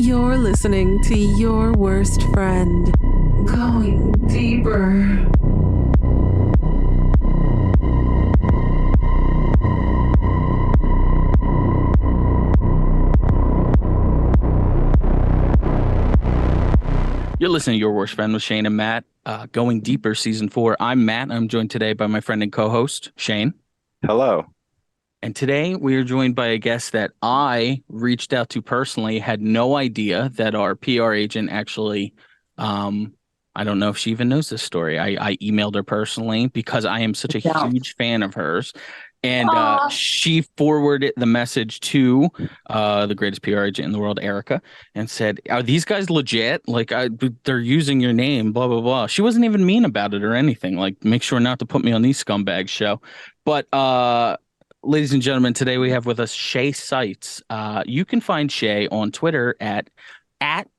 You're listening to Your Worst Friend. Going deeper. You're listening to Your Worst Friend with Shane and Matt. Going Deeper, Season 4. I'm Matt. I'm joined today by my friend and co-host, Shane. Hello. And today we are joined by a guest that I reached out to personally, had no idea that our PR agent actually, I don't know if she even knows this story. I emailed her personally because I am such a huge fan of hers. And she forwarded the message to the greatest PR agent in the world, Erica, and said, "Are these guys legit? Like, they're using your name, blah, blah, blah." She wasn't even mean about it or anything. Like, make sure not to put me on these scumbags show. But ladies and gentlemen, today we have with us Shay SIghts. You can find Shay on Twitter at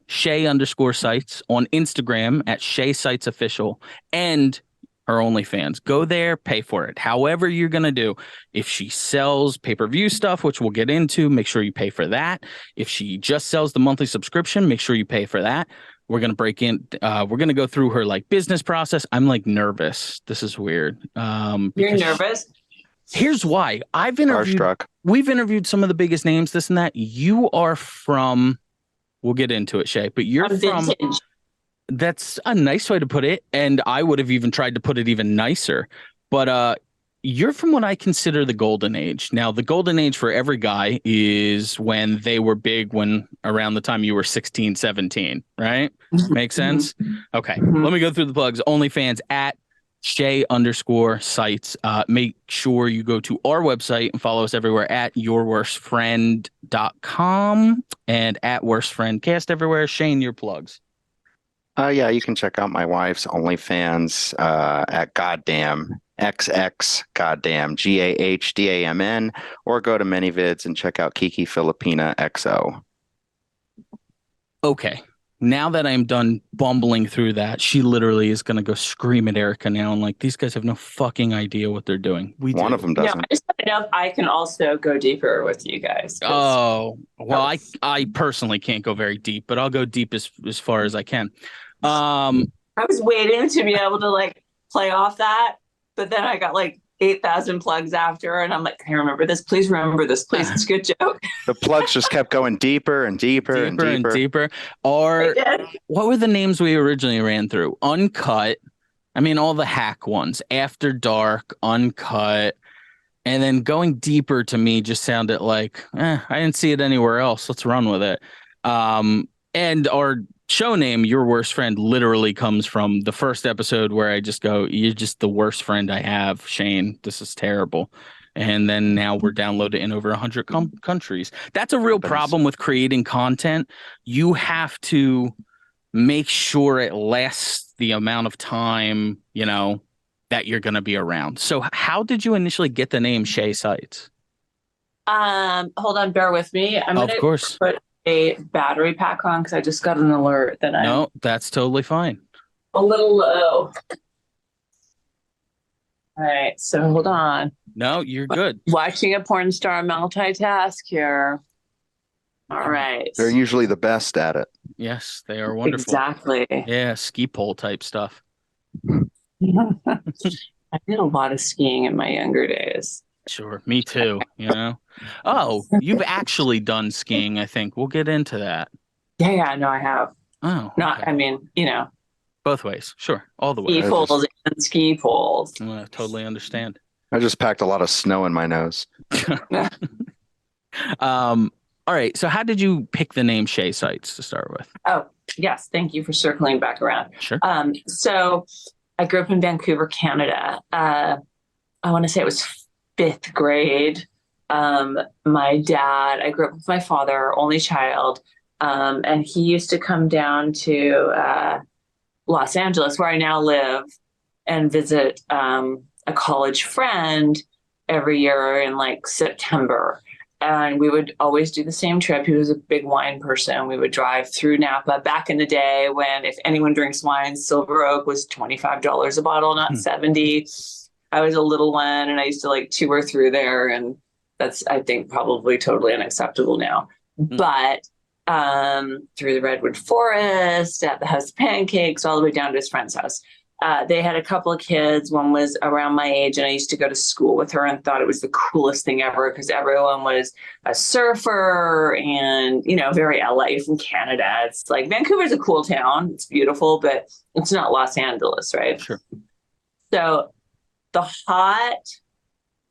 Shay_SIghts, on Instagram at Shay SIghts Official, and her OnlyFans. Go there, pay for it. However you're going to do. If she sells pay-per-view stuff, which we'll get into, make sure you pay for that. If she just sells the monthly subscription, make sure you pay for that. We're going to break in. We're going to go through her like business process. I'm like nervous. This is weird. You're nervous? Here's why. We've interviewed some of the biggest names, this and that. You are from, we'll get into it, Shay, but you're from vintage. That's a nice way to put it. And I would have even tried to put it even nicer. But you're from what I consider the golden age. Now, the golden age for every guy is when they were big, when around the time you were 16, 17, right? Make sense? Okay. Let me go through the plugs. OnlyFans at Shay_SIghts. Make sure you go to our website and follow us everywhere at yourworstfriend.com and at worstfriendcast everywhere. Shane, your plugs. Yeah, you can check out my wife's OnlyFans at goddamn XX goddamn GAHDAMN, or go to ManyVids and check out Kiki Filipina XO. Okay. Now that I'm done bumbling through that, she literally is going to go scream at Erica now. And like, these guys have no fucking idea what they're doing. One of them doesn't. No, I just want to know if I can also go deeper with you guys. Oh, well, I personally can't go very deep, but I'll go deep as far as I can. I was waiting to be able to like play off that, but then I got like 8,000 plugs after, and I'm like, can I remember this? Please remember this, please. It's a good joke. The plugs just kept going deeper and deeper and deeper. Or what were the names we originally ran through? Uncut. I mean, all the hack ones. After Dark, Uncut. And then going deeper to me just sounded like, I didn't see it anywhere else. Let's run with it. And our show name, Your Worst Friend, literally comes from the first episode where I just go, "You're just the worst friend I have, Shane. This is terrible." And then now we're downloaded in over 100 countries. That's a real problem with creating content. You have to make sure it lasts the amount of time, that you're going to be around. So how did you initially get the name Shay SIghts? Hold on, bear with me. I'm of gonna course. Put a battery pack on because I just got an alert that No, that's totally fine. A little low. All right, so hold on. No, you're good. Watching a porn star multitask here. All right. They're usually the best at it. Yes, they are wonderful. Exactly. Yeah, ski pole type stuff. I did a lot of skiing in my younger days. Sure, me too, Oh, you've actually done skiing, I think. We'll get into that. Yeah, no, I have. Oh. Not, okay. I mean, both ways. Sure, all the way. Ski poles and ski poles. I totally understand. I just packed a lot of snow in my nose. All right, so how did you pick the name Shay SIghts to start with? Oh, yes, thank you for circling back around. Sure. So I grew up in Vancouver, Canada. I want to say it was 5th grade. My dad, I grew up with my father, only child, and he used to come down to Los Angeles, where I now live, and visit a college friend every year in like September. And we would always do the same trip. He was a big wine person. We would drive through Napa back in the day when, if anyone drinks wine, Silver Oak was $25 a bottle, not 70. I was a little one, and I used to like tour through there, and that's, I think, probably totally unacceptable now. But through the redwood forest, at the house of pancakes, all the way down to his friend's house. They had a couple of kids. One was around my age, and I used to go to school with her and thought it was the coolest thing ever because everyone was a surfer and, you know, very LA from Canada. It's like Vancouver's a cool town. It's beautiful, but it's not Los Angeles, right? Sure. So the hot,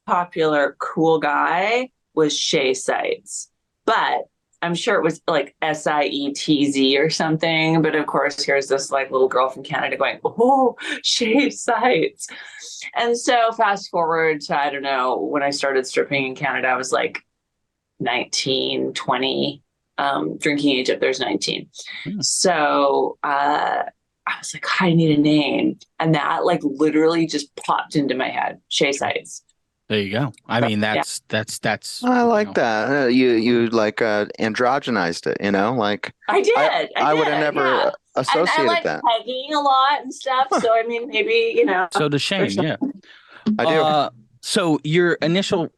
popular, cool guy was Shay SIghts, but I'm sure it was like SIETZ or something. But of course, here's this like little girl from Canada going, oh, Shay SIghts. And so fast forward to, I don't know, when I started stripping in Canada, I was like 19, 20, drinking age up there's 19. So I was like, I need a name. And that like literally just popped into my head, Shay SIghts. There you go. I mean, that's. I like that. You like androgenized it, you know, like I did. I would have never associated I like that. pegging a lot and stuff. So I mean, maybe, you know. So does Shane, yeah. I do. So your initial.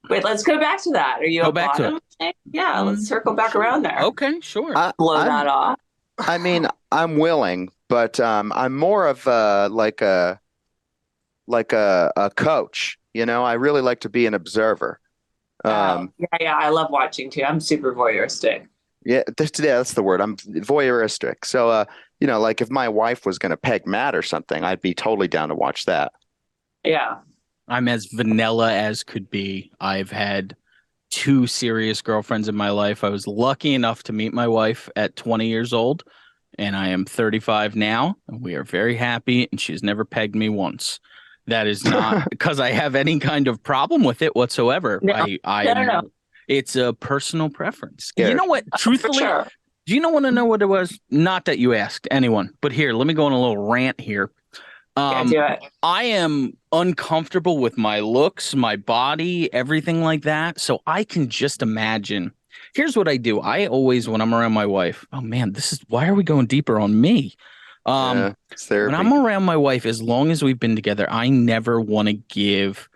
Wait, let's go back to that. Are you Go a back to bottom? Yeah, let's circle back around there. Okay, sure. Blow that off. I mean, I'm willing, but I'm more of like a coach. You know, I really like to be an observer. Yeah, I love watching too. I'm super voyeuristic. Yeah, that's the word. I'm voyeuristic. So, you know, like if my wife was going to peg Matt or something, I'd be totally down to watch that. Yeah. I'm as vanilla as could be. I've had 2 serious girlfriends in my life. I was lucky enough to meet my wife at 20 years old, and I am 35 now, and we are very happy, and she's never pegged me once. That is not because I have any kind of problem with it whatsoever. No, no. It's a personal preference. Scared. You know what? Truthfully, Sure. do you want to know what it was? Not that you asked anyone, but here, let me go on a little rant here. Do it. I am uncomfortable with my looks, my body, everything like that. So I can just imagine. Here's what I do. I always, when I'm around my wife, oh man, why are we going deeper on me? It's therapy. When I'm around my wife, as long as we've been together, I never want to give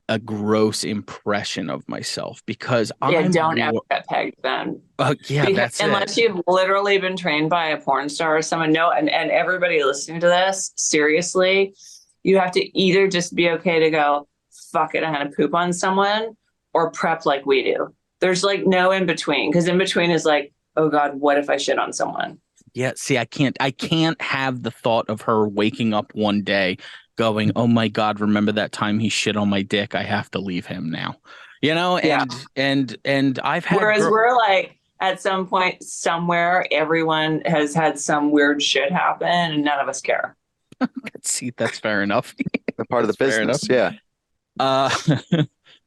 a gross impression of myself because don't ever get pegged then. That's unless you've literally been trained by a porn star or someone. No, and everybody listening to this, seriously, you have to either just be okay to go, fuck it, I'm gonna poop on someone, or prep like we do. There's like no in between, because in between is like, oh God, what if I shit on someone? Yeah, see, I can't have the thought of her waking up one day going, oh my God, remember that time he shit on my dick? I have to leave him now. You know, and I've had we're like at some point somewhere everyone has had some weird shit happen and none of us care. See, that's fair enough. The part of the business, yeah.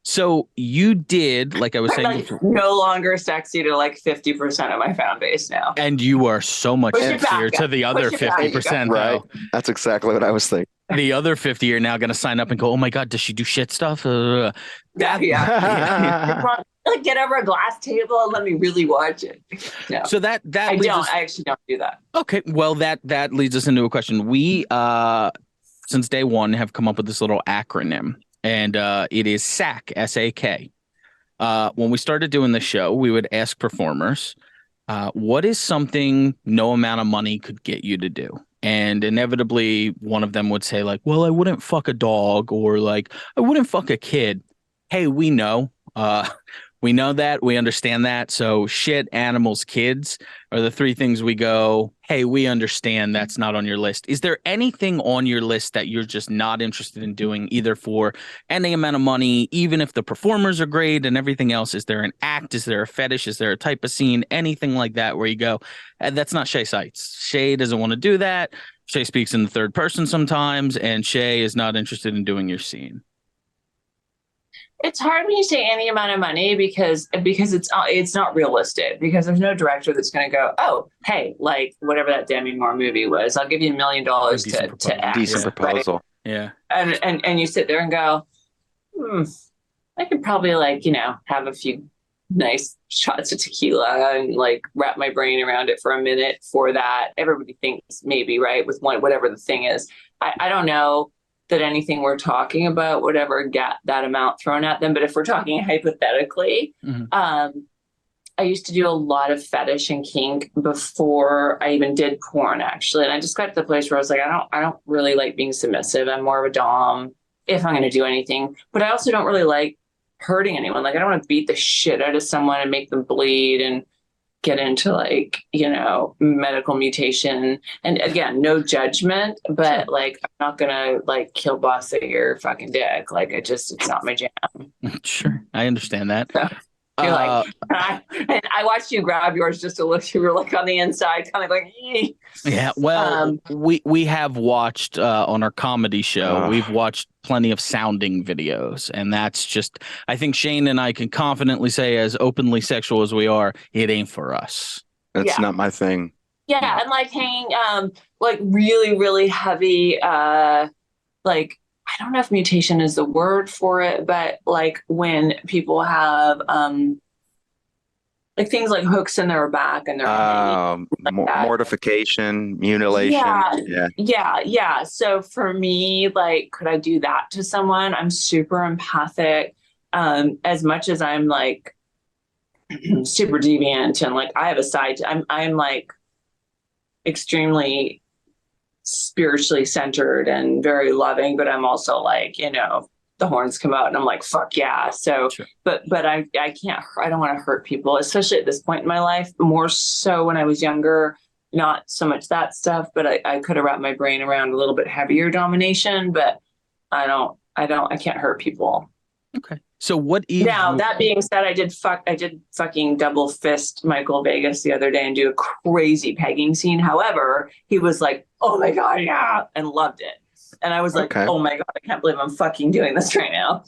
So you did, like I was saying, like, no longer sexy to like 50% of my fan base now. And you are so much sexier to the other 50%. Right. That's exactly what I was thinking. The other 50 are now going to sign up and go, oh my God, does she do shit stuff? Yeah. Like, get over a glass table and let me really watch it. No. So that I actually don't do that. Okay. Well, that leads us into a question. We, since day one, have come up with this little acronym. And it is SAK, S-A-K. When we started doing the show, we would ask performers, what is something no amount of money could get you to do? And inevitably, one of them would say, like, well, I wouldn't fuck a dog, or like, I wouldn't fuck a kid. Hey, we know. We know that. We understand that. So shit, animals, kids are the 3 things we go, hey, we understand that's not on your list. Is there anything on your list that you're just not interested in doing, either for any amount of money, even if the performers are great and everything else? Is there an act? Is there a fetish? Is there a type of scene? Anything like that where you go, that's not Shay SIghts. Shay doesn't want to do that. Shay speaks in the third person sometimes, and Shay is not interested in doing your scene. It's hard when you say any amount of money because it's not realistic, because there's no director that's going to go, oh, hey, like whatever that Demi Moore movie was, I'll give you $1 million to act. Decent proposal. Right? Yeah. And you sit there and go, I could probably have a few nice shots of tequila and like wrap my brain around it for a minute for that. Everybody thinks maybe, right, with whatever the thing is. I don't know that anything we're talking about would ever get that amount thrown at them. But if we're talking hypothetically, I used to do a lot of fetish and kink before I even did porn, actually. And I just got to the place where I was like, I don't really like being submissive. I'm more of a dom if I'm going to do anything. But I also don't really like hurting anyone. Like, I don't want to beat the shit out of someone and make them bleed and get into, like, you know, medical mutation. And again, no judgment, but like, I'm not going to like kill boss at your fucking dick. Like, it's not my jam. Sure. I understand that. So. You're like, and I watched you grab yours just to look. You were like on the inside, kind of like, ee. Yeah. Well, we have watched on our comedy show. We've watched plenty of sounding videos, and that's just. I think Shane and I can confidently say, as openly sexual as we are, it ain't for us. That's not my thing. Yeah, and like hanging, like really, really heavy, like. I don't know if mutation is the word for it, but like when people have like things like hooks in their back and their mortification, mutilation. Yeah. So for me, like, could I do that to someone? I'm super empathic. As much as I'm like super deviant and like I have a side, I'm like extremely spiritually centered and very loving, but I'm also like, you know, the horns come out and I'm like, fuck yeah. So, sure. but I can't, I don't want to hurt people, especially at this point in my life, more so when I was younger, not so much that stuff, but I could have wrapped my brain around a little bit heavier domination, but I can't hurt people. Okay. So what is now that being said, I did fucking double fist Michael Vegas the other day and do a crazy pegging scene. However, he was like, oh my God, yeah, and loved it. And I was like, oh my God, I can't believe I'm fucking doing this right now.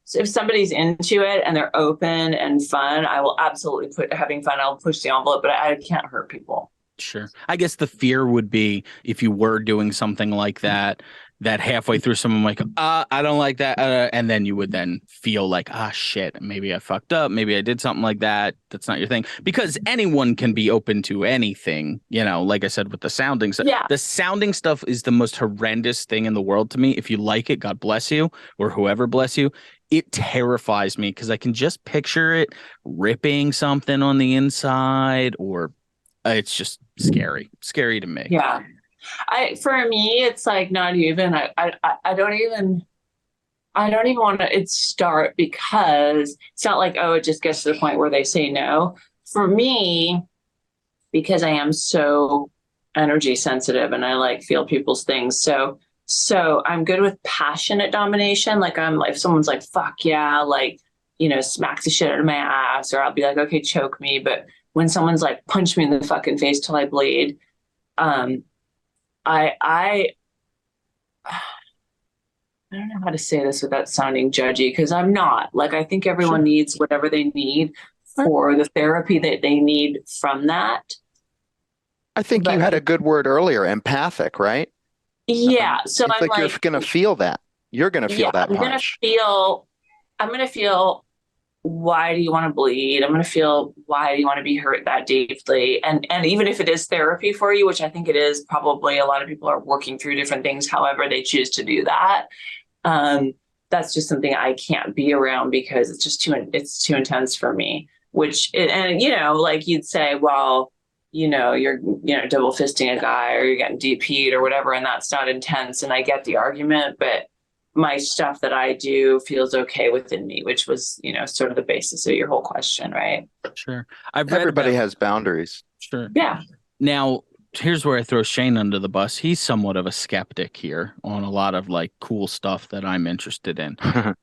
So if somebody's into it and they're open and fun, I will absolutely having fun. I'll push the envelope, but I can't hurt people. Sure. I guess the fear would be if you were doing something like that halfway through someone like, I don't like that. And then you would then feel like, shit, maybe I fucked up. Maybe I did something like that. That's not your thing. Because anyone can be open to anything, you know, like I said, with the sounding stuff. Yeah. The sounding stuff is the most horrendous thing in the world to me. If you like it, God bless you, or whoever bless you. It terrifies me because I can just picture it ripping something on the inside, or it's just scary to me. Yeah. For me, it's like not even, I don't even want to start because it's not like, it just gets to the point where they say no. For me, because I am so energy sensitive and I like feel people's things. So I'm good with passionate domination. Like I'm like, if someone's like, fuck yeah, like, you know, smacks the shit out of my ass, or I'll be like, okay, choke me. But when someone's like, punch me in the fucking face till I bleed, I don't know how to say this without sounding judgy, because I'm not. Like, I think everyone needs whatever they need for the therapy that they need from that. I think you had a good word earlier, empathic, right? Yeah. So it's I'm like you're going to feel that. You're going to feel that punch. I'm going to feel, why do you want to bleed? I'm going to feel, why do you want to be hurt that deeply? And even if it is therapy for you, which I think it is, probably a lot of people are working through different things, however they choose to do that. That's just something I can't be around because it's just too intense for me, and you know, like you'd say, well, you know, you're, you know, double fisting a guy or you're getting DP'd or whatever, and that's not intense. And I get the argument, but my stuff that I do feels okay within me, which was, you know, sort of the basis of your whole question, right? Sure. Everybody has boundaries. Sure. Yeah. Now, here's where I throw Shane under the bus. He's somewhat of a skeptic here on a lot of like cool stuff that I'm interested in.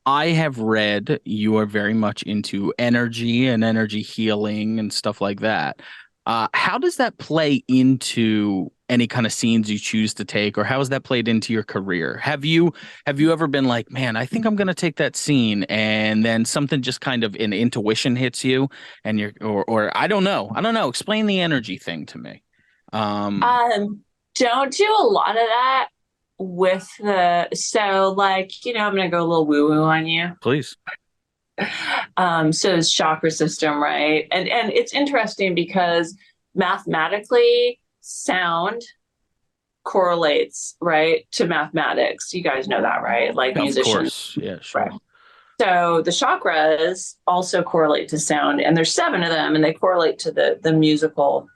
I have read you are very much into energy and energy healing and stuff like that. How does that play into any kind of scenes you choose to take, or how has that played into your career? Have you ever been like, man, I think I'm going to take that scene, and then something just kind of an intuition hits you, and you're, or I don't know. Explain the energy thing to me. Don't do a lot of that with so like, you know, I'm going to go a little woo woo on you. Please. So it's chakra system, right? And it's interesting because mathematically sound correlates, right, to mathematics. You guys know that, right? Like musicians. Of course. Yeah, sure. Right. So the chakras also correlate to sound, and there's 7 of them, and they correlate to the musical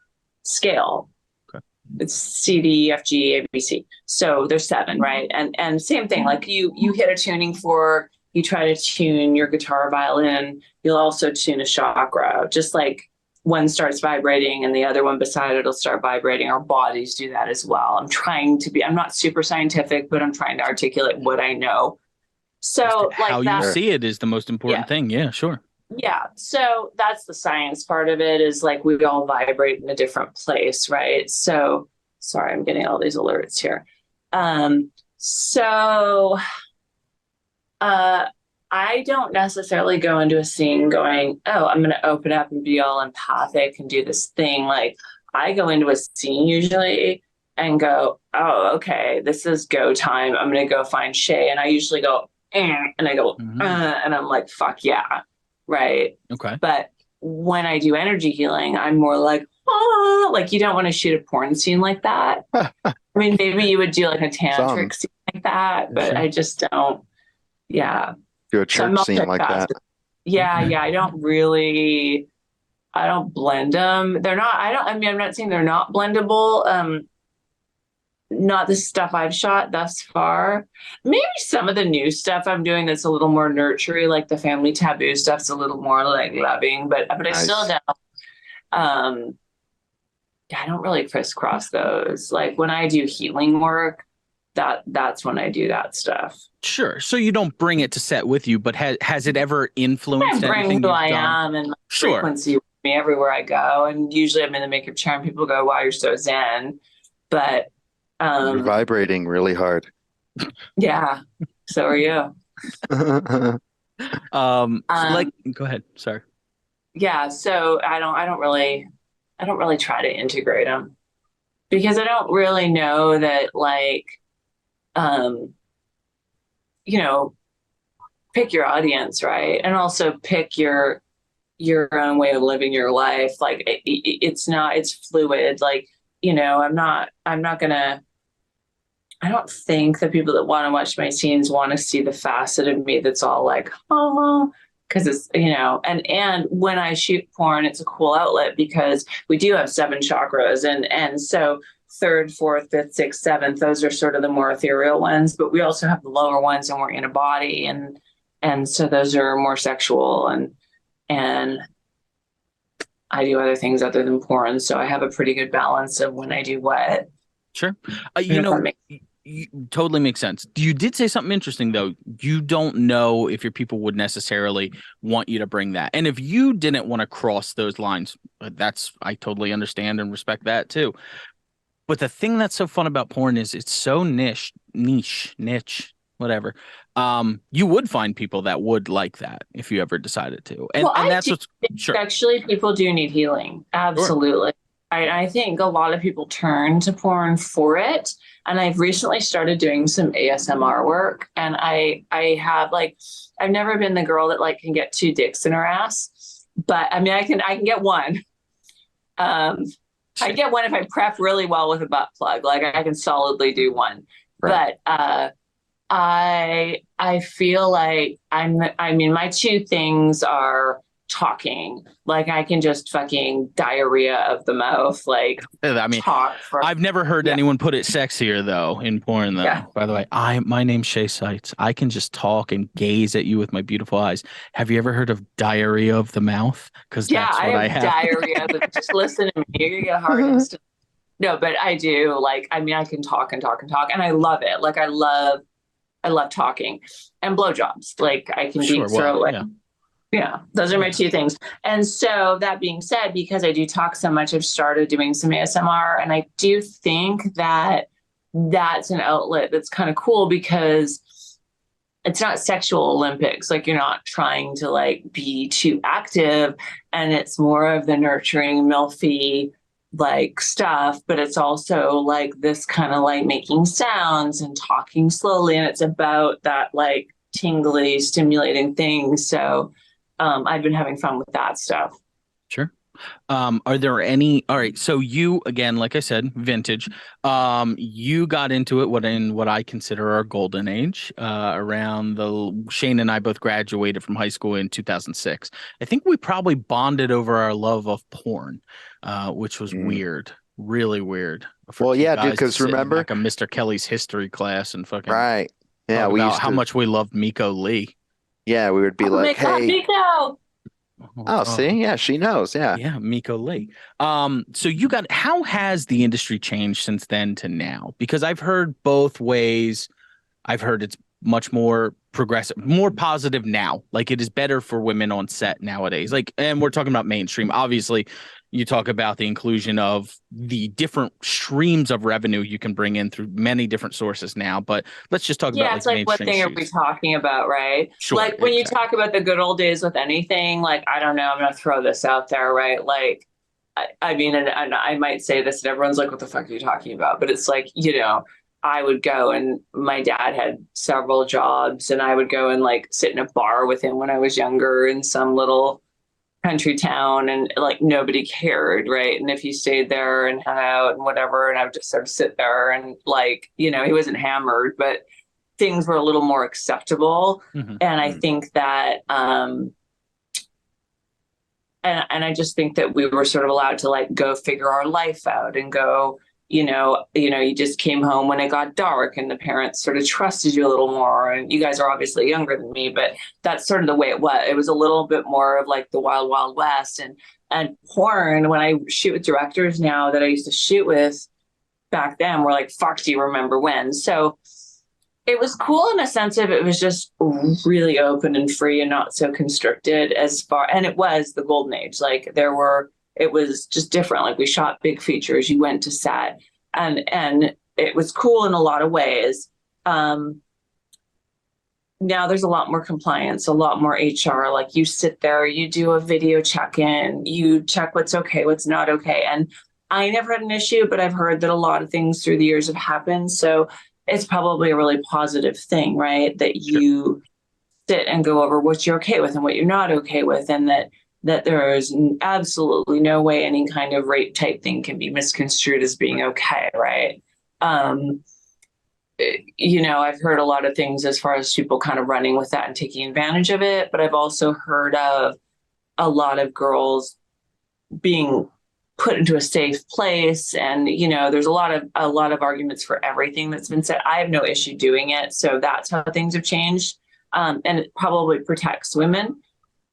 scale. Okay. It's C, D, E, F, G, A, B, C. So there's 7, right? And same thing, like you hit a tuning fork, you try to tune your guitar or violin, you'll also tune a chakra, just like one starts vibrating and the other one beside it will start vibrating. Our bodies do that as well. I'm not super scientific, but I'm trying to articulate what I know. So like how you see it is the most important thing. Yeah, sure. Yeah. So that's the science part of it, is like we all vibrate in a different place, right? So sorry, I'm getting all these alerts here. I don't necessarily go into a scene going, oh, I'm going to open up and be all empathic and do this thing. Like, I go into a scene usually and go, oh, okay, this is go time. I'm going to go find Shay. And I usually go, and I go, and I'm like, fuck yeah. Right. Okay. But when I do energy healing, I'm more like, oh, like you don't want to shoot a porn scene like that. I mean, maybe you would do like a tantric scene like that, but I just don't. Yeah. Do a church scene like that. Yeah. Yeah. I don't blend them. I'm not saying they're not blendable. Not the stuff I've shot thus far. Maybe some of the new stuff I'm doing that's a little more nurturing, like the family taboo stuff's a little more like loving, but I still don't. I don't really crisscross those. Like when I do healing work, that's when I do that stuff. Sure. So you don't bring it to set with you, but has it ever influenced anything? I bring who I am and my frequency with me everywhere I go. And usually I'm in the makeup chair and people go, wow, you're so zen. But you're vibrating really hard. Yeah. So are you. Go ahead. Sorry. Yeah. So I don't really try to integrate them because I don't really know that, like, pick your audience, right? And also pick your own way of living your life. Like it's fluid. Like, I don't think the people that want to watch my scenes want to see the facet of me that's all like, oh, because it's, and when I shoot porn, it's a cool outlet because we do have 7 chakras. And so 3rd, 4th, 5th, 6th, 7th, those are sort of the more ethereal ones, but we also have the lower ones and we're in a body. And so those are more sexual and I do other things other than porn. So I have a pretty good balance of when I do what. Sure. You totally makes sense. You did say something interesting, though. You don't know if your people would necessarily want you to bring that. And if you didn't want to cross those lines, I totally understand and respect that, too. But the thing that's so fun about porn is it's so niche, whatever. You would find people that would like that if you ever decided to. And that's what's sure. Actually, people do need healing. Absolutely. Sure. I think a lot of people turn to porn for it. And I've recently started doing some ASMR work. And I have I've never been the girl that can get 2 dicks in her ass. But I mean, I can get one. I get one if I prep really well with a butt plug. Like I can solidly do one. Right. But I feel like my 2 things are talking. Like I can just fucking diarrhea of the mouth. I've never heard anyone put it sexier though in porn though. Yeah. By the way, my name's Shay SIghts. I can just talk and gaze at you with my beautiful eyes. Have you ever heard of diarrhea of the mouth? Because that's what I have. Diarrhea. But just listen to me. You're gonna get hard instant. No, but I do. I can talk and talk and talk, and I love it. Like I love talking and blowjobs. Like I can deep throat. Yeah, those are my 2 things. And so that being said, because I do talk so much, I've started doing some ASMR. And I do think that that's an outlet that's kind of cool because it's not sexual Olympics. Like you're not trying to be too active. And it's more of the nurturing, MILFy stuff. But it's also this kind of making sounds and talking slowly. And it's about that tingly, stimulating thing. So I've been having fun with that stuff. Sure. Are there any? All right. So you, again, like I said, vintage. You got into it what I consider our golden age. Around Shane and I both graduated from high school in 2006. I think we probably bonded over our love of porn, which was weird, really weird. Well, yeah, dude, because remember, like a Mr. Kelly's history class and fucking right? Yeah, we about how much we loved Miko Lee. Yeah, we would be like, hey, Miko. Oh, see, yeah, she knows, yeah, Miko Lee. So how has the industry changed since then to now? Because I've heard both ways. I've heard it's much more progressive, more positive now. Like it is better for women on set nowadays. Like, and we're talking about mainstream. Obviously, you talk about the inclusion of the different streams of revenue you can bring in through many different sources now. But let's just talk about it's like what thing are we talking about, right? Sure, like when you talk about the good old days with anything, like I don't know, I'm gonna throw this out there, right? Like I mean, and I might say this and everyone's like, what the fuck are you talking about? But it's like, I would go, and my dad had several jobs, and I would go and like sit in a bar with him when I was younger in some little country town, and like nobody cared, right? And if he stayed there and hung out and whatever, and I would just sort of sit there and like, he wasn't hammered, but things were a little more acceptable. Mm-hmm. And I think that and I just think that we were sort of allowed to like go figure our life out and go, you just came home when it got dark, and the parents sort of trusted you a little more. And you guys are obviously younger than me, but that's sort of the way it was. It was a little bit more of like the wild, wild west. And porn, when I shoot with directors now that I used to shoot with back then, we're like, fuck, do you remember when? So it was cool in a sense of it was just really open and free and not so constricted and it was the golden age. Like it was just different. Like we shot big features, you went to set, and it was cool in a lot of ways. Now there's a lot more compliance, a lot more HR. Like you sit there, you do a video check-in, you check what's okay, what's not okay. And I never had an issue, but I've heard that a lot of things through the years have happened. So it's probably a really positive thing, right? That you sit and go over what you're okay with and what you're not okay with, and that there is absolutely no way any kind of rape type thing can be misconstrued as being okay, right? I've heard a lot of things as far as people kind of running with that and taking advantage of it, but I've also heard of a lot of girls being put into a safe place, and there's a lot of arguments for everything that's been said. I have no issue doing it, so that's how things have changed, and it probably protects women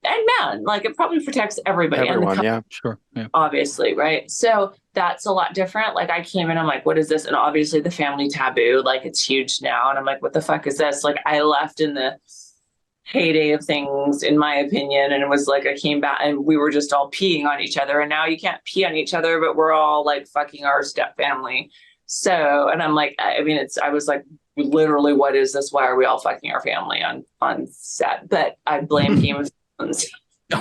and men. Like it probably protects everybody. Everyone, yeah, sure, yeah. Obviously, right? So that's a lot different. Like I came in, I'm like, what is this? And obviously the family taboo, like it's huge now, and I'm like, what the fuck is this? Like I left in the heyday of things, in my opinion, and it was like I came back and we were just all peeing on each other, and now you can't pee on each other, but we're all like fucking our step family. So, and I'm like, I mean, I was like, literally, what is this? Why are we all fucking our family on set? But I blame Game of Thrones.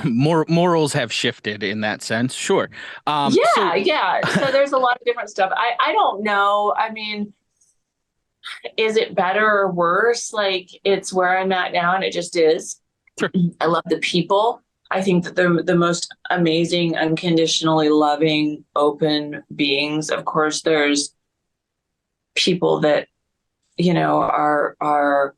Morals have shifted in that sense, sure. So there's a lot of different stuff. I don't know. I mean, is it better or worse? Like it's where I'm at now, and it just is. Sure. I love the people. I think that they're the most amazing, unconditionally loving, open beings. Of course, there's people that are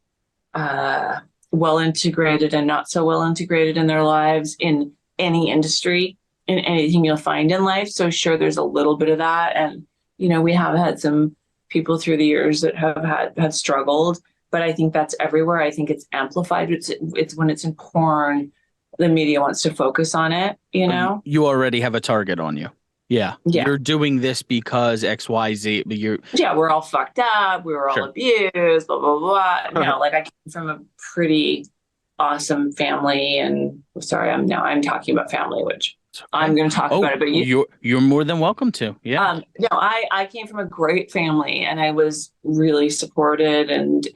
well integrated and not so well integrated in their lives in any industry, in anything you'll find in life. So sure, there's a little bit of that, and we have had some people through the years that have had struggled, but I think that's everywhere. I think it's amplified. It's when it's in porn, the media wants to focus on it. You already have a target on you. Yeah. You're doing this because XYZ. We're all fucked up. We were all abused, blah, blah, blah. No, like I came from a pretty awesome family, and I'm talking about family, which I'm going to talk about it, but you're more than welcome to. Yeah. I came from a great family, and I was really supported, and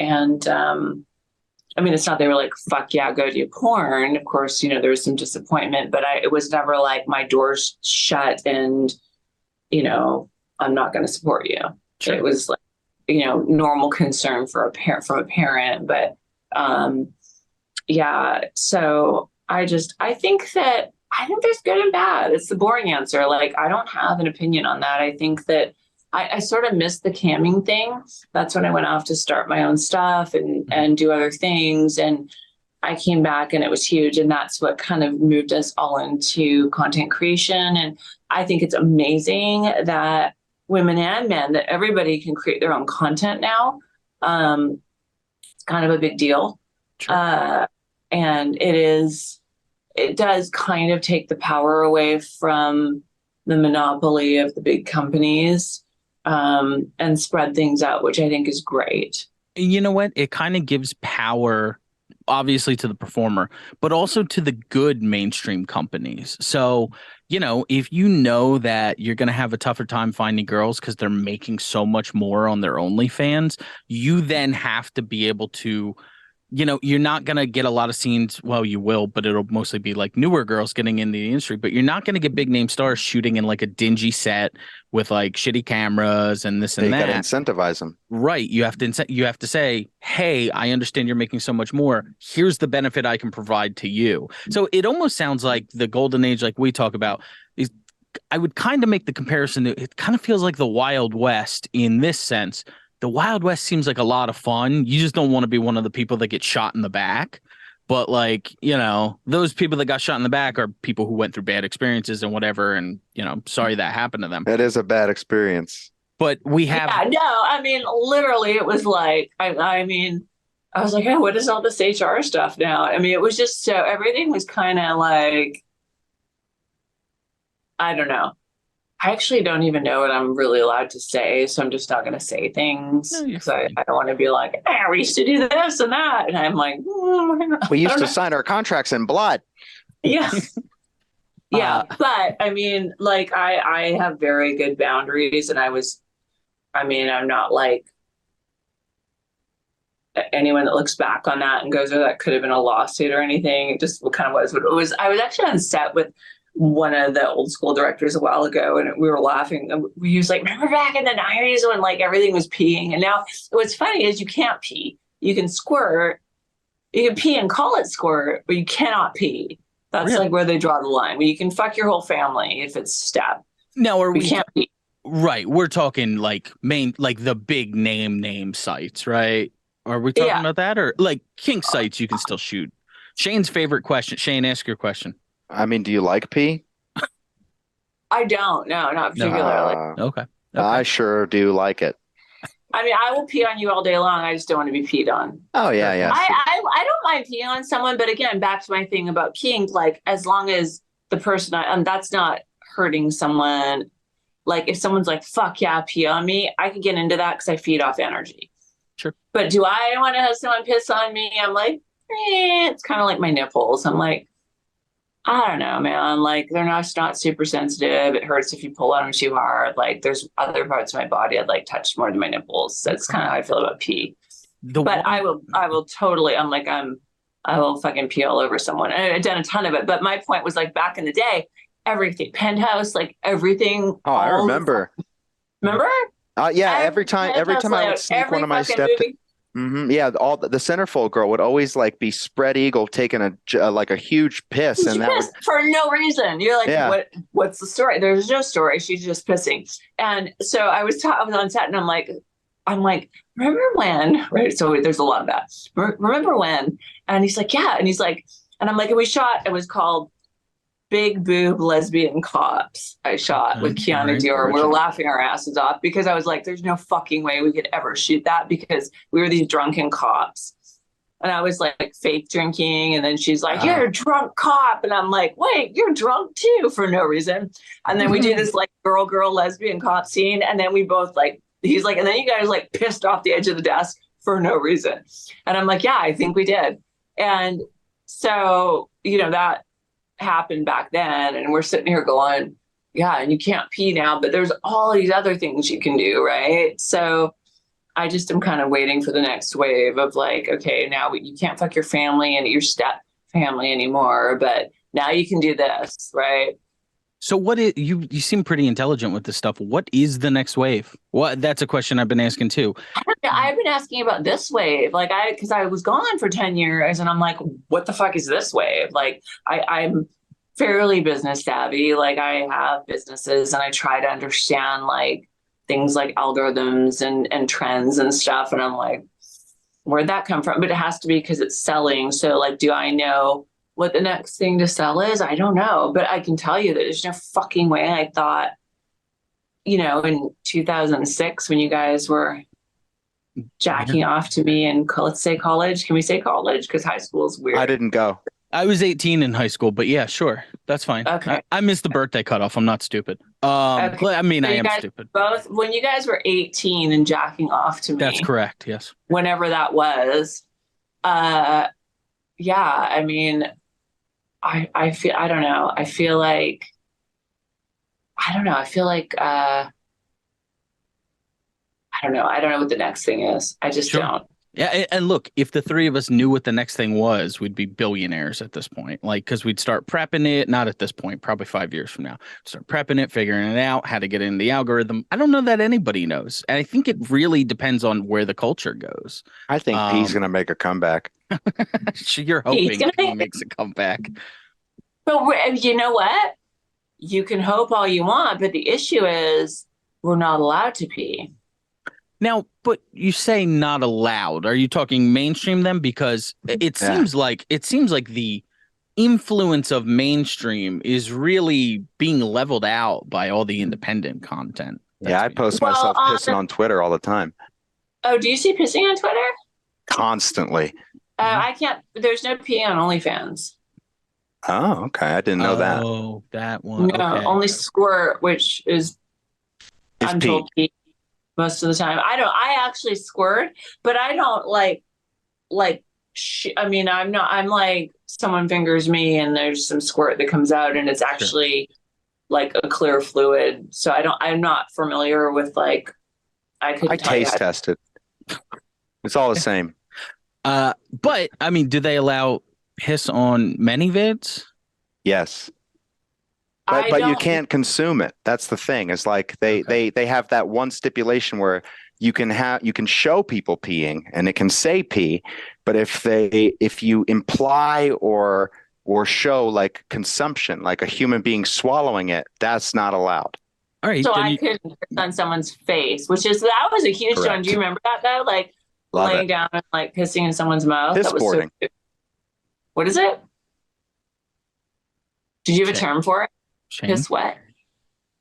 I mean, it's not they were like, fuck yeah, go do porn. Of course, there was some disappointment, but it was never like my door's shut and, I'm not going to support you. Sure. It was like, normal concern from a parent. But, so I think that I think there's good and bad. It's the boring answer. Like, I don't have an opinion on that. I think that I sort of missed the camming thing. That's when I went off to start my own stuff and do other things. And I came back and it was huge. And that's what kind of moved us all into content creation. And I think it's amazing that women and men, that everybody can create their own content now. It's kind of a big deal. Sure. And it does kind of take the power away from the monopoly of the big companies, and spread things out, which I think is great. You know what? It kind of gives power, obviously, to the performer, but also to the good mainstream companies. So, you know, if you know that you're going to have a tougher time finding girls because they're making so much more on their OnlyFans, you then have to be able to, you know, you're not going to get a lot of scenes. Well, you will, but it'll mostly be like newer girls getting into the industry, but you're not going to get big name stars shooting in like a dingy set with like shitty cameras and this and that. You got to incentivize them. Right. You have to say, hey, I understand you're making so much more. Here's the benefit I can provide to you. So it almost sounds like the golden age, like we talk about, is I would kind of make the comparison that it kind of feels like the Wild West in this sense. The Wild West seems like a lot of fun. You just don't want to be one of the people that get shot in the back. But like, you know, those people that got shot in the back are people who went through bad experiences and whatever. And, you know, sorry that happened to them. It is a bad experience. But we have. Yeah, no, I mean, literally, it was like, I mean, I was like, oh, what is all this HR stuff now? I mean, it was just so, everything was kind of like, I don't know. I actually don't even know what I'm really allowed to say, so I'm just not going to say things because I don't want to be like, we used to do this and that, and I'm like, we used to sign our contracts in blood. Yeah, yeah, but I mean, like, I have very good boundaries, and I'm not like anyone that looks back on that and goes, oh, that could have been a lawsuit or anything. It just kind of was what it was. I was actually on set with one of the old school directors a while ago, and we were laughing. We was like, remember back in the 90s when like everything was peeing? And now what's funny is you can't pee. You can squirt. You can pee and call it squirt, but you cannot pee. That's really? Like where they draw the line. Where you can fuck your whole family if it's step. Now we can't pee. Right. We're talking like the big name sites, right? Are we talking about that? Or like kink sites you can still shoot? Shane's favorite question. Shane, ask your question. I mean, do you like pee? I don't. No, not particularly. Okay. I sure do like it. I mean, I will pee on you all day long. I just don't want to be peed on. Oh, yeah. I don't mind peeing on someone. But again, back to my thing about peeing, like as long as the person, that's not hurting someone. Like if someone's like, fuck yeah, pee on me, I can get into that because I feed off energy. Sure. But do I want to have someone piss on me? I'm like, it's kind of like my nipples. I'm like, I don't know, man. Like they're not super sensitive. It hurts if you pull on them too hard. Like there's other parts of my body I'd like touch more than my nipples. So that's kind of how I feel about pee. But I will totally. I will fucking pee all over someone. And I've done a ton of it. But my point was like back in the day, everything Penthouse, like everything. Oh, I remember. Remember? Yeah. Every time I would sneak one of my steps. Mm-hmm. Yeah, all the centerfold girl would always like be spread eagle taking a huge piss, and that was for no reason. You're like, what's the story? There's no story. She's just pissing. And so I was on set, and I'm like, remember when? Right. So there's a lot of that. Remember when? And he's like, yeah. And he's like, and I'm like, and we shot. It was called Big Boob Lesbian Cops. I shot with Kianna Dior. We were laughing our asses off because I was like, there's no fucking way we could ever shoot that because we were these drunken cops. And I was like fake drinking. And then she's like, you're a drunk cop. And I'm like, wait, you're drunk too for no reason. And then we do this like girl lesbian cop scene. And then we both like, he's like, and then you guys like pissed off the edge of the desk for no reason. And I'm like, yeah, I think we did. And so, you know, that happened back then, and we're sitting here going, yeah, and you can't pee now, but there's all these other things you can do, right? So I just am kind of waiting for the next wave of like, okay, now you can't fuck your family and your step family anymore, but now you can do this, right? So you seem pretty intelligent with this stuff. What is the next wave? That's a question I've been asking too. I've been asking about this wave, like because I was gone for 10 years, and I'm like, what the fuck is this wave? Like I'm fairly business savvy. Like I have businesses and I try to understand like things like algorithms and trends and stuff. And I'm like, where'd that come from? But it has to be because it's selling. So like, do I know what the next thing to sell is? I don't know. But I can tell you that there's no fucking way I thought, you know, in 2006 when you guys were jacking off to me in, let's say college. Can we say college? Because high school is weird. I didn't go. I was 18 in high school, but yeah, sure. That's fine. Okay. I missed the birthday cutoff. I'm not stupid. Okay. I mean, So I you am guys stupid. both, when you guys were 18 and jacking off to me. That's correct. Yes. Whenever that was, yeah, I mean, I feel, I don't know. I feel like, I don't know what the next thing is. I just Sure. don't. Yeah, and look, if the three of us knew what the next thing was, we'd be billionaires at this point. Like, because we'd start prepping it, not at this point, probably 5 years from now. Start prepping it, figuring it out, how to get in the algorithm. I don't know that anybody knows. And I think it really depends on where the culture goes. I think P's going to make a comeback. You're hoping gonna he makes a comeback. But you know what? You can hope all you want, but the issue is we're not allowed to pee. Now, but you say not allowed. Are you talking mainstream then? Because it seems like the influence of mainstream is really being leveled out by all the independent content. Yeah, I post myself pissing on Twitter all the time. Oh, do you see pissing on Twitter? Constantly. I can't. There's no pee on OnlyFans. Oh, okay. I didn't know that. Oh, that one. No, Okay. only squirt, which is It's I'm told pee most of the time. I actually squirt, but I don't I mean, I'm like someone fingers me and there's some squirt that comes out and it's actually like a clear fluid. So I'm not familiar with like, I taste tested. It's all the same. But I mean, do they allow piss on many vids? Yes. But you can't consume it. That's the thing. It's like they have that one stipulation where you can show people peeing and it can say pee, but if you imply or show like consumption, like a human being swallowing it, that's not allowed. All right. So I couldn't piss on someone's face, that was a huge one. Do you remember that though? Like laying down and like pissing in someone's mouth. Piss boarding. What is it? Did you have a term for it? Shane? Piss what?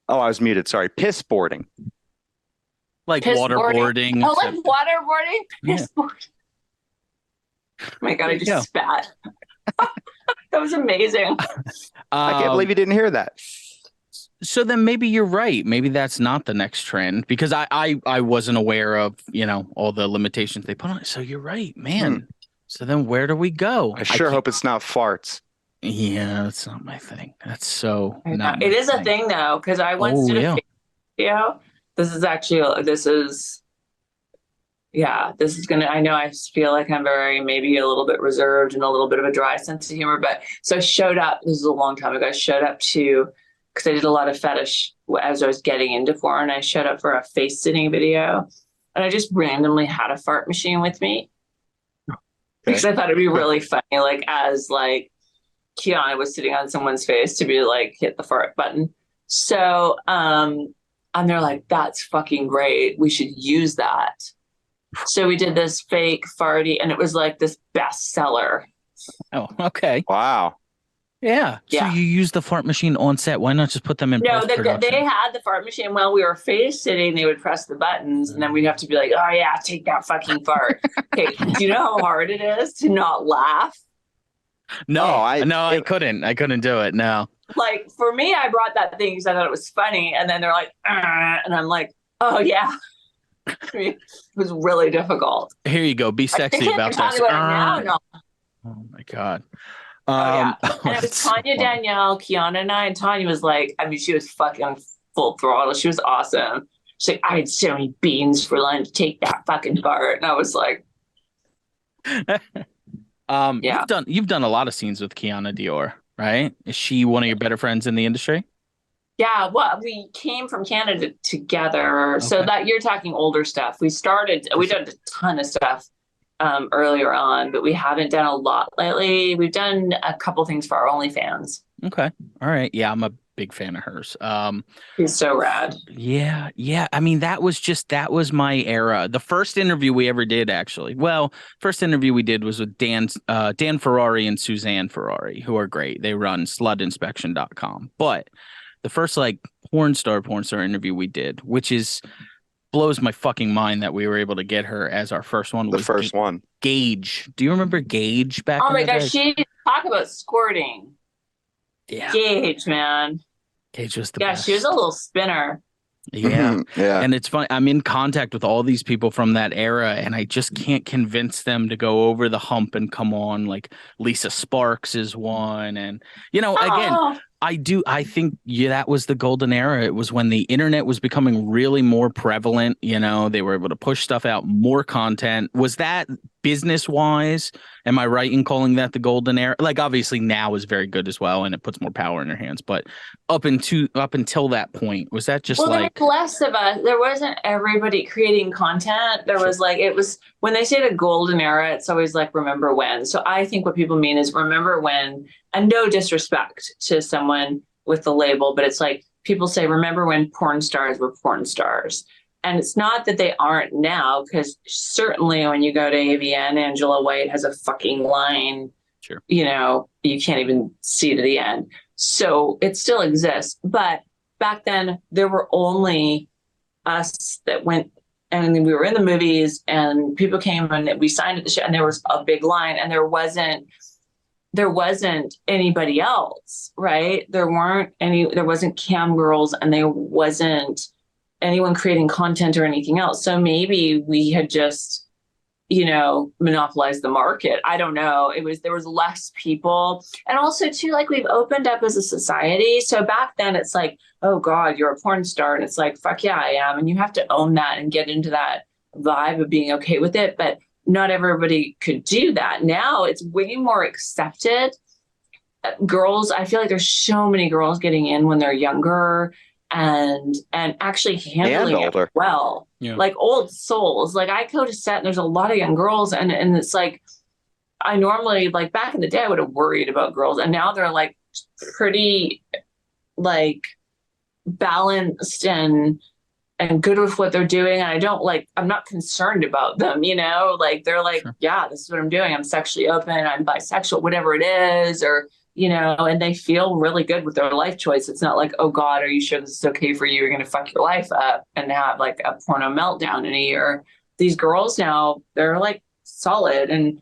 Oh, I was muted. Sorry. Piss boarding. Like waterboarding. Oh, like waterboarding? Piss boarding. Oh my God, I just spat. That was amazing. I can't believe you didn't hear that. So then maybe you're right. Maybe that's not the next trend because I wasn't aware of, all the limitations they put on it. So you're right, man. So then where do we go? I sure hope it's not farts. Yeah, that's not my thing. That's so not It my is thing. a thing though, because I once did a video. This is gonna, I know I feel like I'm maybe a little bit reserved and a little bit of a dry sense of humor, but so I showed up, this is a long time ago, because I did a lot of fetish as I was getting into porn. I showed up for a face sitting video and I just randomly had a fart machine with me because I thought it'd be really funny, like as like Kianna was sitting on someone's face to be like, hit the fart button. So, and they're like, that's fucking great. We should use that. So we did this fake farty and it was like this bestseller. Oh, okay. Wow. Yeah. So you use the fart machine on set. Why not just put them in post-production? They had the fart machine while we were face sitting. They would press the buttons and then we'd have to be like, oh yeah, take that fucking fart. Okay. Do you know how hard it is to not laugh? No, I couldn't do it. No. Like for me, I brought that thing because I thought it was funny. And then they're like, and I'm like, oh yeah. I mean, it was really difficult. Here you go. Be sexy about this. No. Oh my God. And it was Tanya, Danielle, Kianna and I, and Tanya was like, I mean, she was fucking full throttle. She was awesome. She's like, I had so many beans for lunch. Take that fucking fart. And I was like, You've done a lot of scenes with Kianna Dior, right? Is she one of your better friends in the industry? Yeah, well, we came from Canada together. Okay. So that you're talking older stuff. We did a ton of stuff earlier on, but we haven't done a lot lately. We've done a couple things for our OnlyFans. Okay. All right. Yeah, I'm a big fan of hers. He's so rad. Yeah. I mean, that was my era. The first interview we ever did, actually. Well, first interview we did was with Dan Ferrari and Suzanne Ferrari, who are great. They run slutinspection.com. But the first like porn star interview we did, which blows my fucking mind that we were able to get her as our first one. The first one. Gage. Do you remember Gage back in the day? Oh my gosh, she talk about squirting. Yeah. Gage, man. Gage was the best. She was a little spinner. Yeah. Yeah. And it's funny. I'm in contact with all these people from that era, and I just can't convince them to go over the hump and come on. Like Lisa Sparks is one. And, again, I think that was the golden era. It was when the internet was becoming really more prevalent. They were able to push stuff out, more content. Was that business wise? Am I right in calling that the golden era? Like, obviously now is very good as well, and it puts more power in your hands. But up until that point, was that just there was less of us. There wasn't everybody creating content. There was like, it was when they say the golden era, it's always like, remember when. So I think what people mean is remember when, and no disrespect to someone with the label, but it's like people say, remember when porn stars were porn stars. And it's not that they aren't now, because certainly when you go to AVN, Angela White has a fucking line. Sure. You can't even see to the end. So it still exists. But back then, there were only us that went, and we were in the movies, and people came and we signed at the show, and there was a big line, and there wasn't anybody else, right? There wasn't cam girls, and there wasn't anyone creating content or anything else. So maybe we had just, monopolized the market. I don't know. There was less people. And also too, like, we've opened up as a society. So back then it's like, oh God, you're a porn star. And it's like, fuck yeah, I am. And you have to own that and get into that vibe of being okay with it. But not everybody could do that. Now it's way more accepted. Girls, I feel like there's so many girls getting in when they're younger and actually handling it well. Yeah. Like old souls. Like I go to set and there's a lot of young girls and it's like, I normally, like back in the day, I would have worried about girls, and now they're like pretty like balanced and good with what they're doing. And I'm not concerned about them, like they're like, sure. Yeah, this is what I'm doing. I'm sexually open. I'm bisexual, whatever it is, or, and they feel really good with their life choice. It's not like, oh God, are you sure this is okay for you? You're going to fuck your life up and have like a porno meltdown in a year. These girls now, they're like solid. And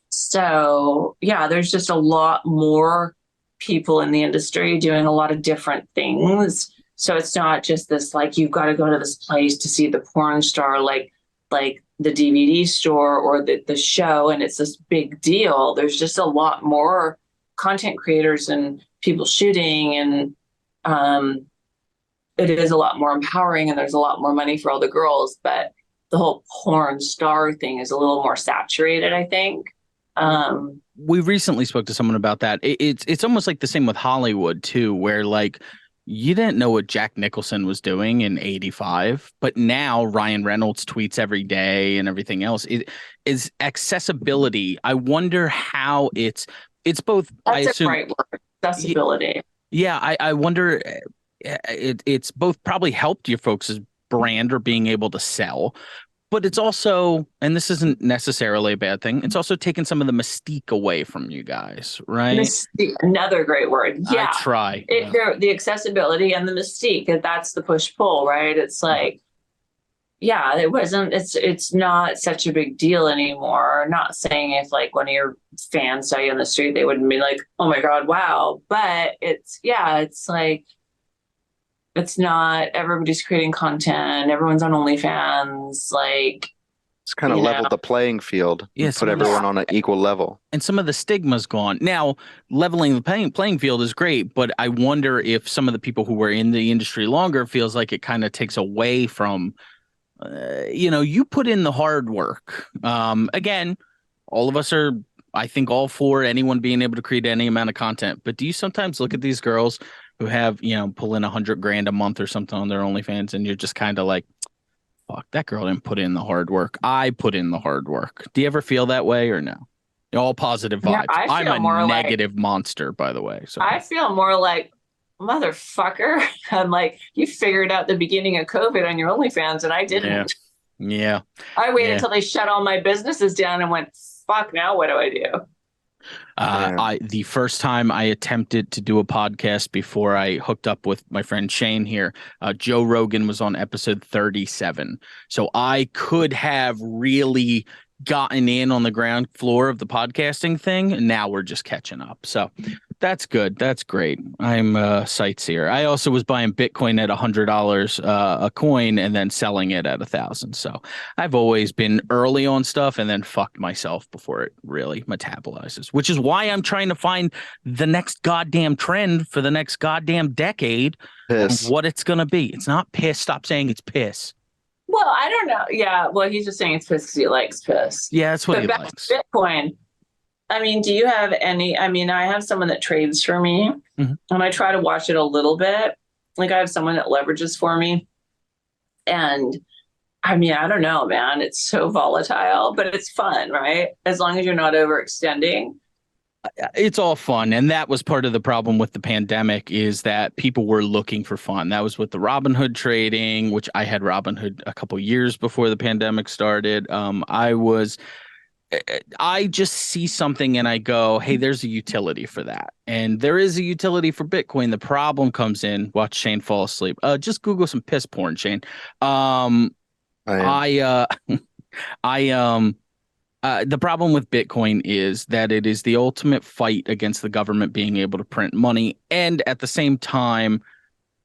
so, yeah, there's just a lot more people in the industry doing a lot of different things. So it's not just this, like, you've got to go to this place to see the porn star, like the DVD store or the show. And it's this big deal. There's just a lot more content creators and people shooting, and it is a lot more empowering, and there's a lot more money for all the girls, but the whole porn star thing is a little more saturated, I think. We recently spoke to someone about that. It's almost like the same with Hollywood too, where like you didn't know what Jack Nicholson was doing in '85, but now Ryan Reynolds tweets every day and everything else. It is accessibility. I wonder how it's both. That's I assume, a great word. Accessibility. Yeah, I wonder. It's both probably helped your folks' brand or being able to sell, but it's also, and this isn't necessarily a bad thing, it's also taken some of the mystique away from you guys, right? Mystique, another great word. Yeah, I try. The accessibility and the mystique. That's the push-pull, right? It's like, yeah, it's not such a big deal anymore. I'm not saying if like one of your fans saw you on the street, they wouldn't be like, oh my God, wow. But it's like, it's not, everybody's creating content. Everyone's on OnlyFans. Like, it's kind of leveled the playing field. Yes, put everyone on an equal level. And some of the stigma's gone. Now, leveling the playing field is great, but I wonder if some of the people who were in the industry longer feels like it kind of takes away from, you put in the hard work. Again, all of us are, I think, all for anyone being able to create any amount of content. But do you sometimes look at these girls who have, pull in $100,000 a month or something on their OnlyFans, and you're just kind of like, fuck, that girl didn't put in the hard work. I put in the hard work. Do you ever feel that way or no? All positive vibes. Yeah, I'm a negative monster, by the way. So I feel more like, motherfucker. I'm like, you figured out the beginning of COVID on your OnlyFans and I didn't. Yeah. I waited until they shut all my businesses down and went, fuck, now what do I do? The first time I attempted to do a podcast before I hooked up with my friend Shane here, Joe Rogan was on episode 37. So I could have really gotten in on the ground floor of the podcasting thing, and now we're just catching up. So that's good. That's great. I'm a sightseer. I also was buying Bitcoin at $100 a coin and then selling it at 1,000. So I've always been early on stuff and then fucked myself before it really metabolizes, which is why I'm trying to find the next goddamn trend for the next goddamn decade. Piss. What it's going to be. It's not piss. Stop saying it's piss. Well, I don't know. Yeah, well, he's just saying it's piss because he likes piss. Yeah, that's what he back likes. to Bitcoin. I mean, do you have any? I mean, I have someone that trades for me, and I try to watch it a little bit. Like I have someone that leverages for me, and I mean, I don't know, man. It's so volatile, but it's fun, right? As long as you're not overextending. It's all fun, and that was part of the problem with the pandemic is that people were looking for fun. That was with the Robinhood trading, which I had Robinhood a couple years before the pandemic started. I just see something and I go, hey, there's a utility for that. And there is a utility for Bitcoin. The problem comes in, watch Shane fall asleep. Just Google some piss porn, Shane. The problem with Bitcoin is that it is the ultimate fight against the government being able to print money. And at the same time,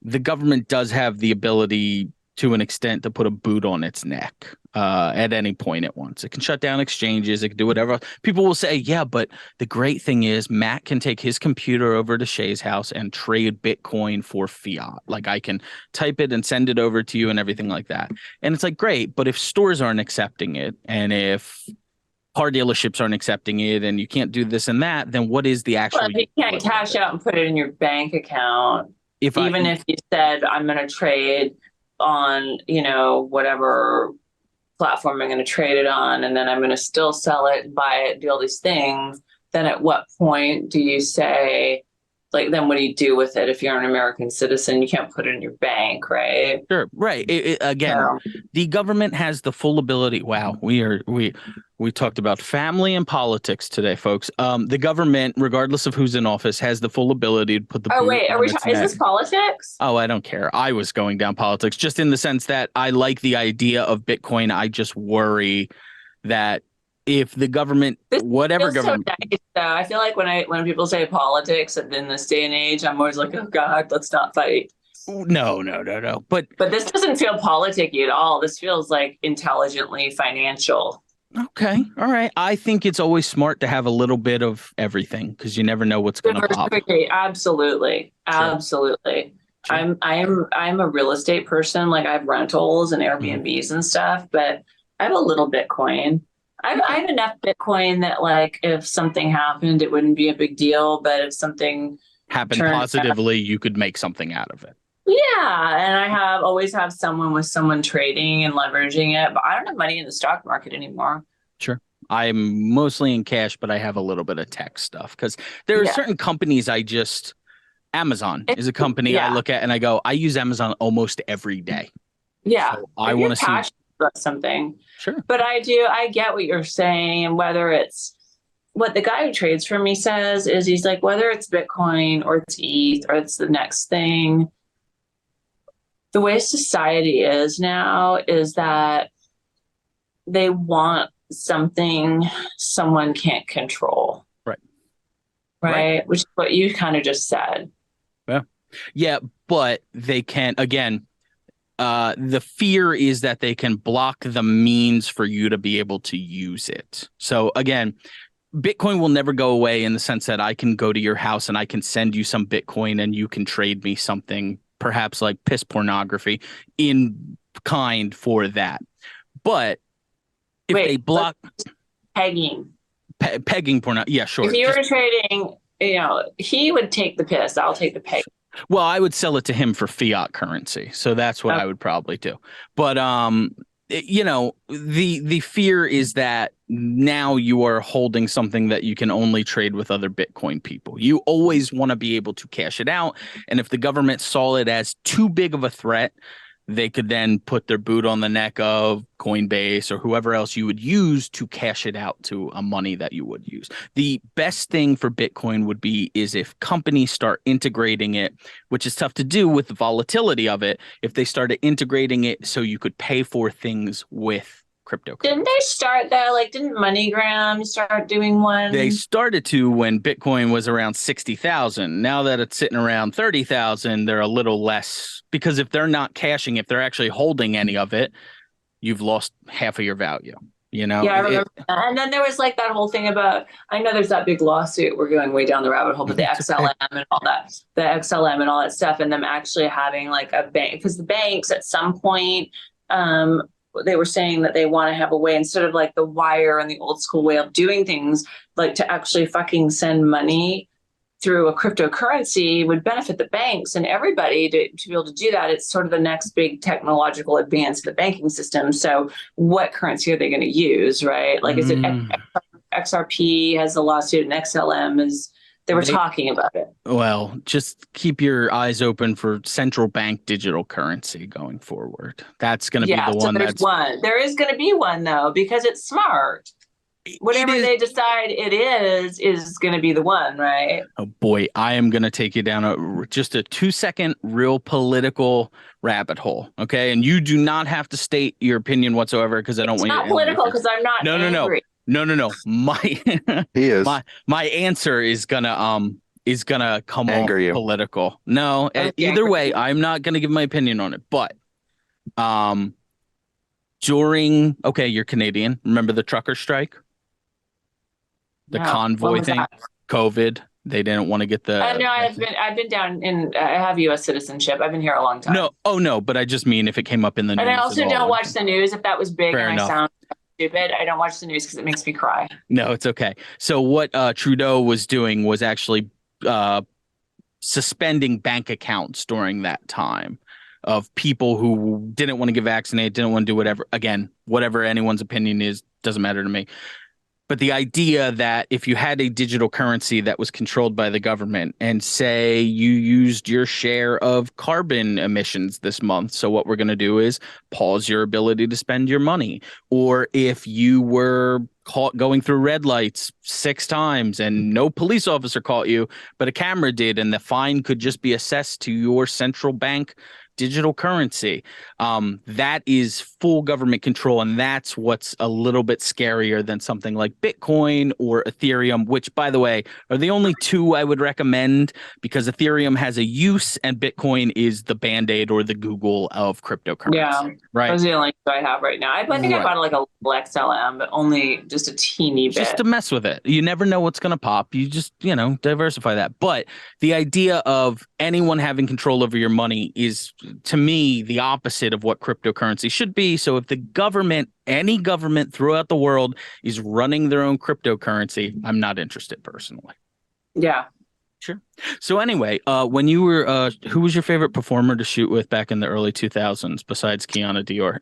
the government does have the ability to an extent to put a boot on its neck at any point it wants. It can shut down exchanges. It can do whatever. People will say, yeah, but the great thing is Matt can take his computer over to Shay's house and trade Bitcoin for fiat. Like I can type it and send it over to you and everything like that. And it's like, great. But if stores aren't accepting it and if car dealerships aren't accepting it and you can't do this and that, then what is the actual... Well, if you can't cash out and put it in your bank account, if you said, I'm going to trade on, whatever platform I'm going to trade it on, and then I'm going to still sell it, buy it, do all these things, then at what point do you say, like, then what do you do with it? If you're an American citizen, you can't put it in your bank, right? Sure, right. The government has the full ability. Wow, we talked about family and politics today, folks. The government, regardless of who's in office, has the full ability to put the. Oh wait, is this politics? Oh, I don't care. I was going down politics just in the sense that I like the idea of Bitcoin. I just worry that if the government, whatever government. So nice, though. I feel like when people say politics in this day and age, I'm always like, oh God, let's not fight. No. But this doesn't feel politicky at all. This feels like intelligently financial. Okay. All right. I think it's always smart to have a little bit of everything because you never know what's going to pop. Absolutely. Sure. Absolutely. Sure. I'm a real estate person. Like I have rentals and Airbnbs and stuff, but I have a little Bitcoin. I have enough Bitcoin that like if something happened, it wouldn't be a big deal. But if something happened positively, you could make something out of it. Yeah. And I always have someone trading and leveraging it, but I don't have money in the stock market anymore. Sure. I'm mostly in cash, but I have a little bit of tech stuff because there are certain companies Amazon is a company I look at and I go, I use Amazon almost every day. Yeah. So I want to see about something. Sure. But I get what you're saying. And whether it's what the guy who trades for me says is he's like, whether it's Bitcoin or it's ETH or it's the next thing, the way society is now is that they want something someone can't control. Right. Which is what you kind of just said. Yeah, but they can, again, the fear is that they can block the means for you to be able to use it. So again, Bitcoin will never go away in the sense that I can go to your house and I can send you some Bitcoin and you can trade me something, perhaps like piss pornography in kind for that. But if they block pegging porno, yeah, sure. If you were trading, he would take the piss. I'll take the peg. Well, I would sell it to him for fiat currency. So that's what I would probably do. But the fear is that now you are holding something that you can only trade with other Bitcoin people. You always want to be able to cash it out. And if the government saw it as too big of a threat, they could then put their boot on the neck of Coinbase or whoever else you would use to cash it out to a money that you would use. The best thing for Bitcoin would be is if companies start integrating it, which is tough to do with the volatility of it, if they started integrating it so you could pay for things with cryptocurrency. Didn't they start though? Like, didn't MoneyGram start doing one? They started to when Bitcoin was around 60,000. Now that it's sitting around 30,000, they're a little less, because if they're not cashing, if they're actually holding any of it, you've lost half of your value. Yeah, I remember that. And then there was like that whole thing about, I know there's that big lawsuit, we're going way down the rabbit hole, but the XLM and all that, the XLM and all that stuff, and them actually having like a bank, because the banks at some point, they were saying that they want to have a way, instead of like the wire and the old school way of doing things, like to actually fucking send money through a cryptocurrency would benefit the banks and everybody to be able to do that. It's sort of the next big technological advance of the banking system. So what currency are they going to use, right? Like, is it XRP has a lawsuit and XLM is, they were talking about it. Well, just keep your eyes open for central bank digital currency going forward. That's going to be the one. There is going to be one though, because it's smart. Whatever they decide it is going to be the one, right? Oh boy, I am going to take you down just a 2-second real political rabbit hole. Okay. And you do not have to state your opinion whatsoever, because I don't want you to. It's not political, because I'm not angry. No. My answer is gonna come anger off you. Political. No, either way, I'm not gonna give my opinion on it. But you're Canadian. Remember the trucker strike? The convoy thing, COVID. They didn't want to get the. No, I've been down in. I have U.S. citizenship. I've been here a long time. No, but I just mean if it came up in the news. And I also don't watch the news. If that was big, Fair enough. I sound stupid, I don't watch the news because it makes me cry. No, it's okay. So what Trudeau was doing was actually suspending bank accounts during that time of people who didn't want to get vaccinated, didn't want to do whatever. Again, whatever anyone's opinion is, doesn't matter to me. But the idea that if you had a digital currency that was controlled by the government, and say you used your share of carbon emissions this month, so what we're going to do is pause your ability to spend your money. Or if you were caught going through red lights 6 times and no police officer caught you, but a camera did, and the fine could just be assessed to your central bank digital currency. That is full government control, and that's what's a little bit scarier than something like Bitcoin or Ethereum, which, by the way, are the only two I would recommend, because Ethereum has a use and Bitcoin is the Band-Aid or the Google of cryptocurrency. Yeah, right. Those are the only two I have right now. I think I bought like a XLM, but only just a teeny bit. Just to mess with it. You never know what's going to pop. You just, diversify that. But the idea of anyone having control over your money is, to me, the opposite of what cryptocurrency should be. So if the government, any government throughout the world, is running their own cryptocurrency, I'm not interested personally. Yeah. Sure. So anyway, when you were, who was your favorite performer to shoot with back in the early 2000s besides Kianna Dior?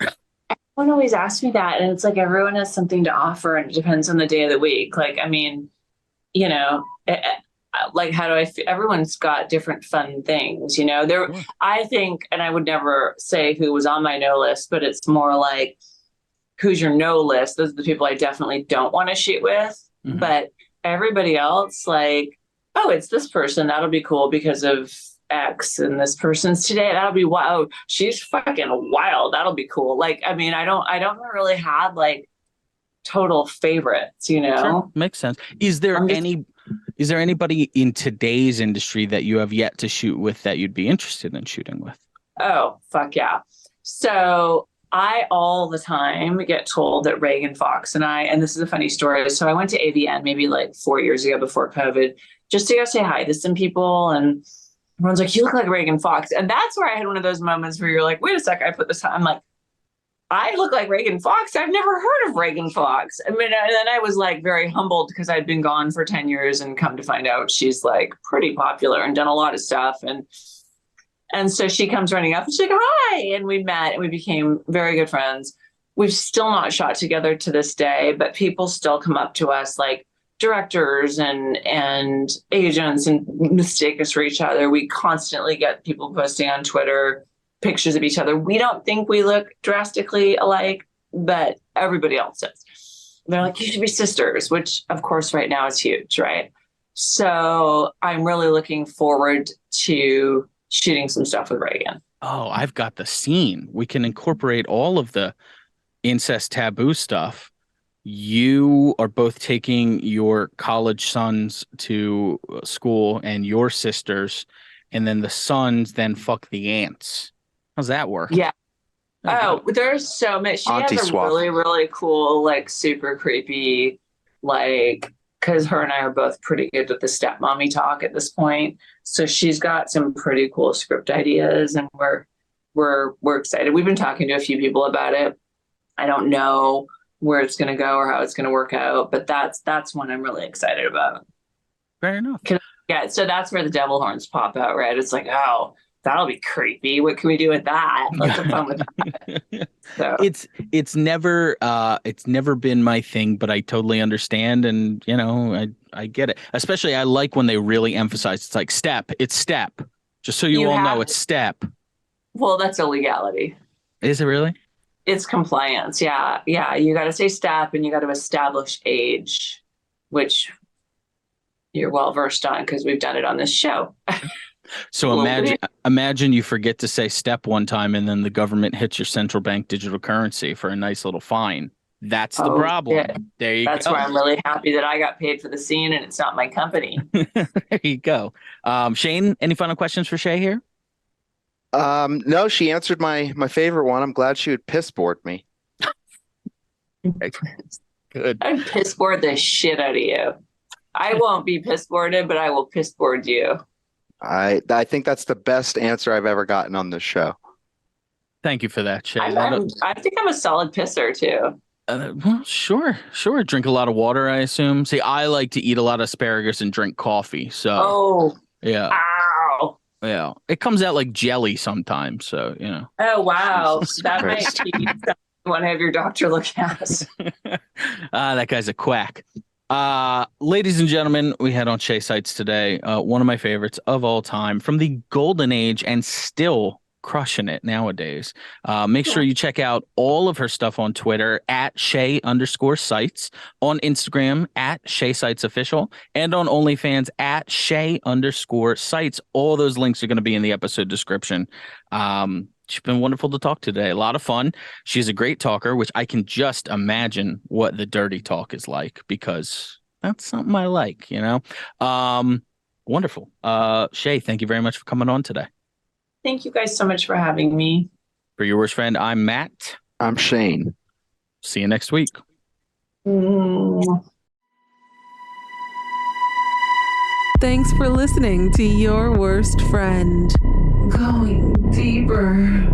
Everyone always asks me that, and it's like everyone has something to offer, and it depends on the day of the week. Like, I mean, like, how do I feel? Everyone's got different fun things, there. Yeah. I think, and I would never say who was on my no list, but it's more like, who's your no list? Those are the people I definitely don't want to shoot with. Mm-hmm. But everybody else, like, oh, it's this person, that'll be cool because of X, and this person's today, that'll be wild. She's fucking wild, that'll be cool. Like, I mean, I don't really have like total favorites, Sure. Makes sense. Is there anybody in today's industry that you have yet to shoot with that you'd be interested in shooting with? Oh, fuck yeah. So I all the time get told that Reagan Fox and this is a funny story. So I went to AVN maybe like 4 years ago before COVID, just to go say hi to some people, and everyone's like, you look like Reagan Fox. And that's where I had one of those moments where you're like, wait a sec, I put this on. I'm like, I look like Reagan Fox? I've never heard of Reagan Fox. I mean, and then I was like very humbled because I'd been gone for 10 years and come to find out she's like pretty popular and done a lot of stuff. And so she comes running up and she's like, hi. And we met and we became very good friends. we've still not shot together to this day, but people still come up to us like directors and agents and mistake us for each other. We constantly get people posting on Twitter pictures of each other. We don't think we look drastically alike, but everybody else does. They're like, you should be sisters, which of course right now is huge, right? So I'm really looking forward to shooting some stuff with Reagan. Oh, I've got the scene. We can incorporate all of the incest taboo stuff. You are both taking your college sons to school and your sisters, and then the sons then fuck the aunts. How's that work? Yeah. Oh, there's so much. She Auntie has a swap. really, really cool, like super creepy, like, because her and I are both pretty good with the stepmommy talk at this point. So she's got some pretty cool script ideas, and we're excited. We've been talking to a few people about it. I don't know where it's going to go or how it's going to work out, but that's one I'm really excited about. Fair enough. Yeah, so that's where the devil horns pop out, right? It's like, oh, that'll be creepy. What can we do with that? Let's have fun with that. So. It's never been my thing, but I totally understand, and I get it. Especially I like when they really emphasize it's like step. It's step. Just so you all know, it's step. Well, that's illegality. Is it really? It's compliance. Yeah. You got to say step, and you got to establish age, which you're well versed on because we've done it on this show. So imagine you forget to say step one time, and then the government hits your central bank digital currency for a nice little fine. That's the problem. Yeah. There you go. That's why I'm really happy that I got paid for the scene and it's not my company. There you go. Shane, any final questions for Shay here? No, she answered my favorite one. I'm glad she would piss board me. Good. I'd piss board the shit out of you. I won't be piss boarded, but I will piss board you. I think that's the best answer I've ever gotten on this show. Thank you for that, Shay. I think I'm a solid pisser too. Well, sure. Drink a lot of water, I assume. See, I like to eat a lot of asparagus and drink coffee. So, yeah. Ow. Yeah. It comes out like jelly sometimes. So, Oh, wow. Jesus That Christ. might be something you want to have your doctor look at. That guy's a quack. Ladies and gentlemen, we had on Shay SIghts today, one of my favorites of all time from the golden age and still crushing it nowadays. Make sure you check out all of her stuff on Twitter at Shay_SIghts, on Instagram at Shay SIghts Official, and on OnlyFans at Shay_SIghts. All those links are going to be in the episode description. She's been wonderful to talk to today. A lot of fun. She's a great talker, which I can just imagine what the dirty talk is like, because that's something I like, Wonderful. Shay, thank you very much for coming on today. Thank you guys so much for having me. For your worst friend, I'm Matt. I'm Shane. See you next week. Thanks for listening to Your Worst Friend. Going deeper.